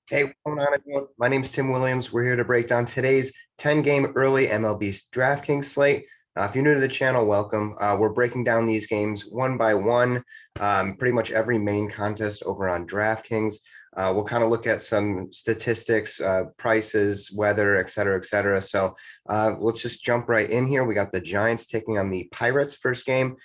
Hey, what's going on, everyone? My name's Tim Williams. We're here to break down today's 10-game early MLB DraftKings slate. If you're new to the channel, welcome. We're breaking down these games one by one, pretty much every main contest over on DraftKings. We'll kind of look at some statistics, prices, weather, et cetera, et cetera. So let's just jump right in here. We got the Giants taking on the Pirates first game.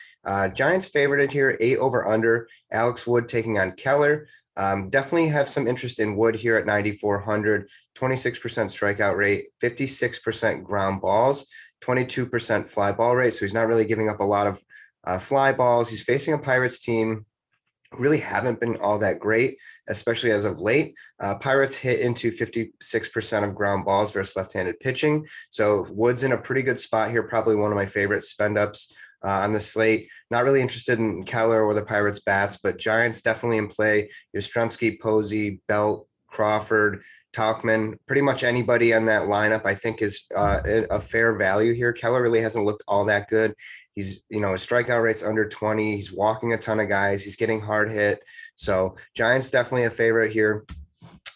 Giants favored here, 8 over under. Alex Wood taking on Keller. Definitely have some interest in Wood here at 9,400, 26% strikeout rate, 56% ground balls, 22% fly ball rate. So he's not really giving up a lot of fly balls. He's facing a Pirates team who really haven't been all that great, especially as of late. Pirates hit into 56% of ground balls versus left-handed pitching. So Wood's in a pretty good spot here, probably one of my favorite spend ups on the slate. Not really interested in Keller or the Pirates bats, but Giants definitely in play. Yastrzemski, Posey, Belt, Crawford, Talkman, pretty much anybody on that lineup, I think is a fair value here. Keller really hasn't looked all that good. He's, his strikeout rate's under 20. He's walking a ton of guys. He's getting hard hit. So Giants definitely a favorite here.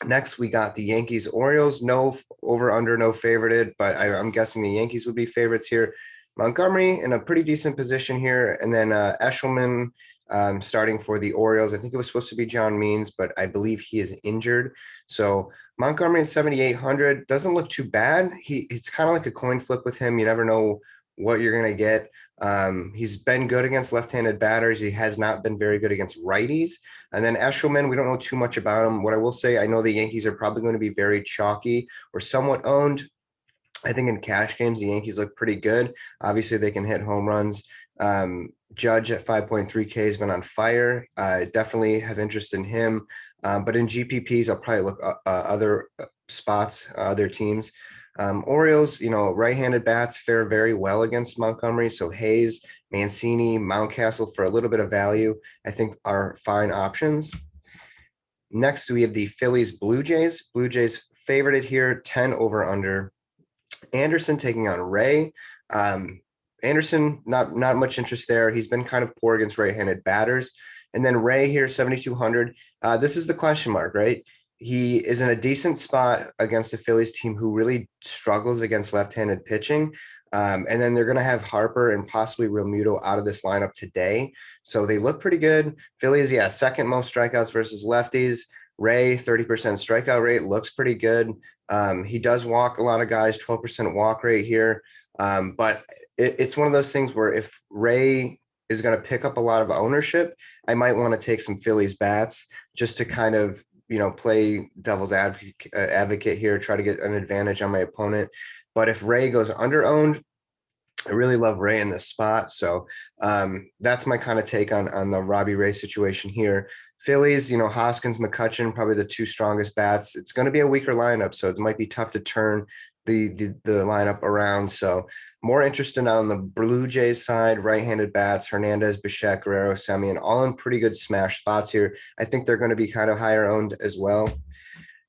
Next, we got the Yankees Orioles. No over under, no favorited, but I'm guessing the Yankees would be favorites here. Montgomery in a pretty decent position here. And then Eshelman starting for the Orioles. I think it was supposed to be John Means, but I believe he is injured. So Montgomery at 7,800 doesn't look too bad. It's kind of like a coin flip with him. You never know what you're going to get. He's been good against left-handed batters. He has not been very good against righties. And then Eshelman, we don't know too much about him. What I will say, I know the Yankees are probably going to be very chalky or somewhat owned. I think in cash games, the Yankees look pretty good. Obviously, they can hit home runs. Judge at 5.3K has been on fire. I definitely have interest in him. But in GPPs, I'll probably look other spots, other teams. Orioles, right-handed bats fare very well against Montgomery. So Hayes, Mancini, Mountcastle for a little bit of value, I think are fine options. Next, we have the Phillies Blue Jays. Blue Jays favorited here, 10 over under. Anderson taking on Ray. Anderson, not much interest there. He's been kind of poor against right-handed batters. And then Ray here, 7,200. This is the question mark, right? He is in a decent spot against the Phillies team who really struggles against left-handed pitching. And then they're going to have Harper and possibly Realmuto out of this lineup today. So they look pretty good. Phillies, second most strikeouts versus lefties. Ray, 30% strikeout rate, looks pretty good. He does walk a lot of guys, 12% walk rate here. But it's one of those things where if Ray is going to pick up a lot of ownership, I might want to take some Phillies bats just to kind of, play devil's advocate here, try to get an advantage on my opponent. But if Ray goes under owned, I really love Ray in this spot. So that's my kind of take on the Robbie Ray situation here. Phillies, Hoskins, McCutchen, probably the two strongest bats. It's going to be a weaker lineup, so it might be tough to turn the lineup around. So more interested on the Blue Jays side, right-handed bats, Hernandez, Bichette, Guerrero, Semien, all in pretty good smash spots here. I think they're going to be kind of higher owned as well.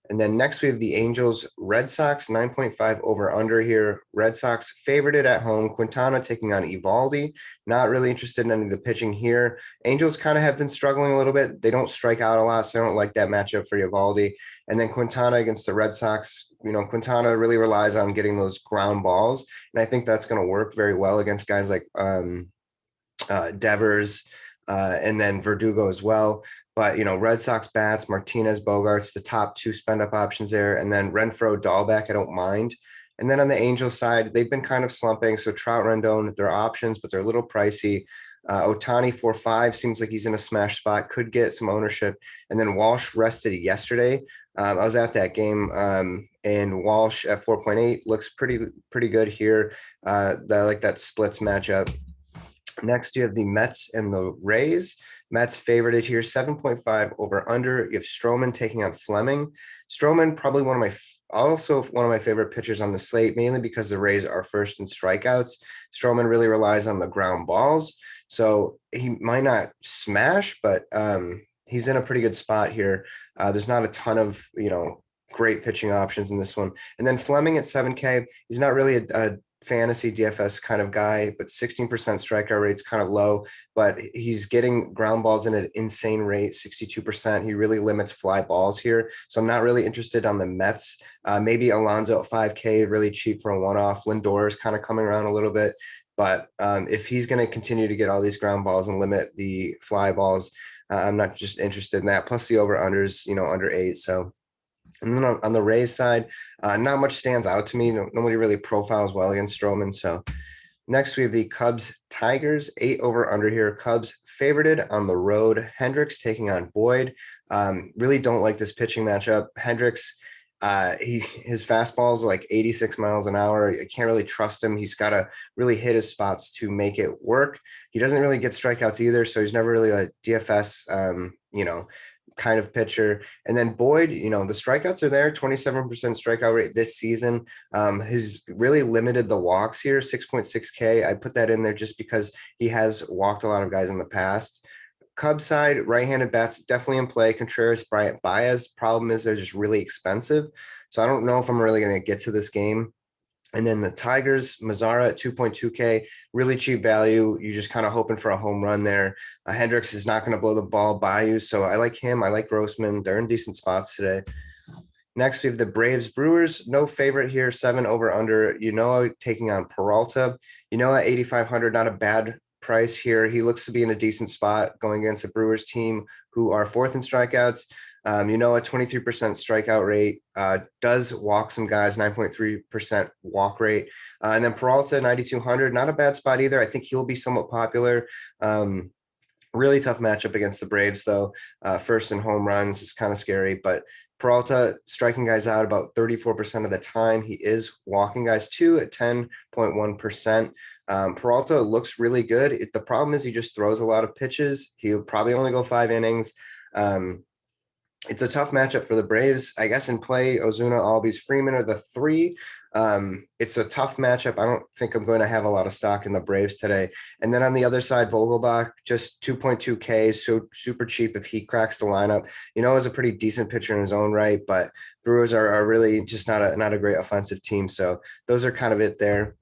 And then next we have the Angels, Red Sox, 9.5 over under here. Red Sox favored it at home. Quintana taking on Eovaldi. Not really interested in any of the pitching here. Angels kind of have been struggling a little bit. They don't strike out a lot, so I don't like that matchup for Eovaldi. And then Quintana against the Red Sox. Quintana really relies on getting those ground balls. And I think that's going to work very well against guys like Devers and then Verdugo as well. But, Red Sox bats, Martinez, Bogarts, the top two spend up options there. And then Renfroe, Dahlbeck, I don't mind. And then on the Angels side, they've been kind of slumping. So Trout, Rendon, they're options, but they're a little pricey. Ohtani 4-5 seems like he's in a smash spot, could get some ownership. And then Walsh rested yesterday. I was at that game, and Walsh at 4.8 looks pretty good here. I like that splits matchup. Next, you have the Mets and the Rays. Mets favorited here, 7.5 over under. You have Stroman taking on Fleming. Stroman, probably one of my favorite pitchers on the slate, mainly because the Rays are first in strikeouts. Stroman really relies on the ground balls. So he might not smash, but he's in a pretty good spot here. There's not a ton of, great pitching options in this one. And then Fleming at 7K, he's not really a fantasy DFS kind of guy, but 16% strikeout rate's kind of low, but he's getting ground balls in an insane rate, 62%. He really limits fly balls here. So I'm not really interested on the Mets. Maybe Alonso at 5K, really cheap for a one-off. Lindor is kind of coming around a little bit. But if he's going to continue to get all these ground balls and limit the fly balls, I'm not just interested in that. Plus the over-unders, under 8. So, and then on the Rays side, not much stands out to me. Nobody really profiles well against Stroman. So next we have the Cubs Tigers, 8 over under here. Cubs favorited on the road. Hendricks taking on Boyd. Really don't like this pitching matchup. Hendricks, his fastball is like 86 miles an hour. I can't really trust him. He's got to really hit his spots to make it work. He doesn't really get strikeouts either, so he's never really a DFS, kind of pitcher. And then Boyd, the strikeouts are there, 27% strikeout rate this season. He's really limited the walks here, 6.6K. I put that in there just because he has walked a lot of guys in the past. Cubs side, right-handed bats definitely in play. Contreras, Bryant, Baez. Problem is they're just really expensive. So I don't know if I'm really going to get to this game. And then the Tigers, Mazzara at 2.2K, really cheap value. You're just kind of hoping for a home run there. Hendricks is not going to blow the ball by you. So I like him. I like Grossman. They're in decent spots today. Next, we have the Braves Brewers. No favorite here, 7 over under. Taking on Peralta. At 8,500, not a bad price here. He looks to be in a decent spot going against the Brewers team who are 4th in strikeouts. A 23% strikeout rate, does walk some guys, 9.3% walk rate. And then Peralta, 9,200, not a bad spot either. I think he'll be somewhat popular. Really tough matchup against the Braves, though. First in home runs is kind of scary, but Peralta striking guys out about 34% of the time. He is walking guys too at 10.1%. Peralta looks really good. The problem is he just throws a lot of pitches. He'll probably only go 5 innings. It's a tough matchup for the Braves. I guess in play, Ozuna, Albies, Freeman are the 3. It's a tough matchup. I don't think I'm going to have a lot of stock in the Braves today. And then on the other side, Vogelbach, just 2.2K, so super cheap if he cracks the lineup. Is a pretty decent pitcher in his own right, but Brewers are really just not a great offensive team. So those are kind of it there.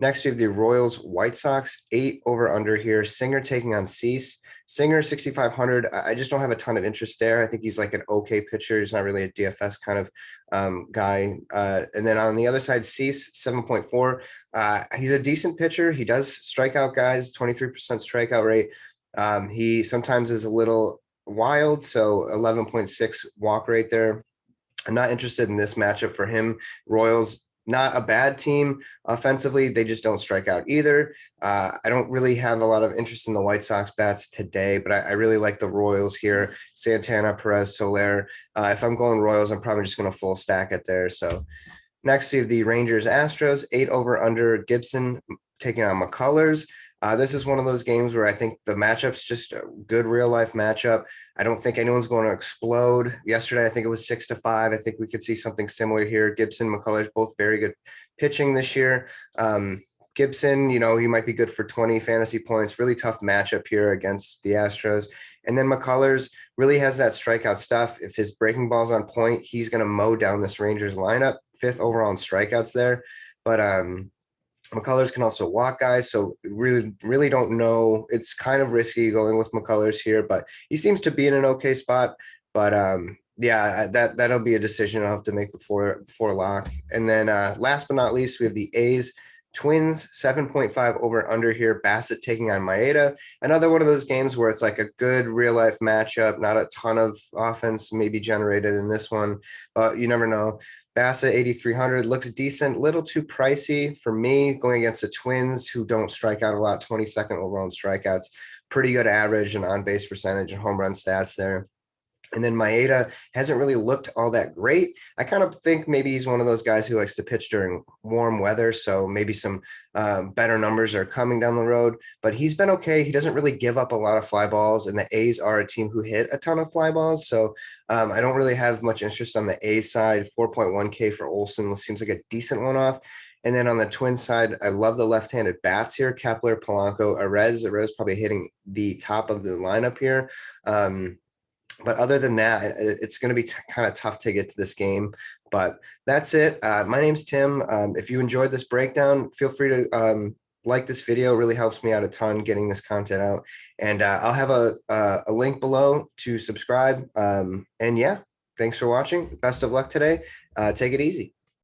Next, we have the Royals White Sox, 8 over under here. Singer taking on Cease. Singer, 6,500. I just don't have a ton of interest there. I think he's like an okay pitcher. He's not really a DFS kind of guy. And then on the other side, Cease, 7.4. He's a decent pitcher. He does strike out guys, 23% strikeout rate. He sometimes is a little wild, so 11.6 walk rate there. I'm not interested in this matchup for him. Royals, not a bad team offensively. They just don't strike out either. I don't really have a lot of interest in the White Sox bats today, but I really like the Royals here. Santana, Perez, Soler. If I'm going Royals, I'm probably just going to full stack it there. So next we have the Rangers Astros, 8 over under. Gibson taking on McCullers. This is one of those games where I think the matchup's just a good real life matchup. I don't think anyone's going to explode. Yesterday, I think it was 6-5. I think we could see something similar here. Gibson, McCullers, both very good pitching this year. Gibson, he might be good for 20 fantasy points. Really tough matchup here against the Astros. And then McCullers really has that strikeout stuff. If his breaking ball's on point, he's going to mow down this Rangers lineup. 5th overall in strikeouts there. But McCullers can also walk guys, so really don't know. It's kind of risky going with McCullers here, but he seems to be in an okay spot. But that'll be a decision I'll have to make before lock. And then last but not least, we have the A's Twins, 7.5 over under here. Bassett taking on Maeda. Another one of those games where it's like a good real life matchup, not a ton of offense maybe generated in this one, but you never know. Bassett, 8,300, looks decent, little too pricey for me going against the Twins who don't strike out a lot, 22nd overall in strikeouts, pretty good average and on-base percentage and home run stats there. And then Maeda hasn't really looked all that great. I kind of think maybe he's one of those guys who likes to pitch during warm weather. So maybe some better numbers are coming down the road, but he's been okay. He doesn't really give up a lot of fly balls, and the A's are a team who hit a ton of fly balls. So I don't really have much interest on the A side. 4.1K for Olsen seems like a decent one off. And then on the Twins side, I love the left-handed bats here. Kepler, Polanco, Arez probably hitting the top of the lineup here. But other than that, it's going to be kind of tough to get to this game. But that's it. My name's Tim. If you enjoyed this breakdown, feel free to like this video. It really helps me out a ton getting this content out. And I'll have a link below to subscribe. And yeah, thanks for watching. Best of luck today. Take it easy.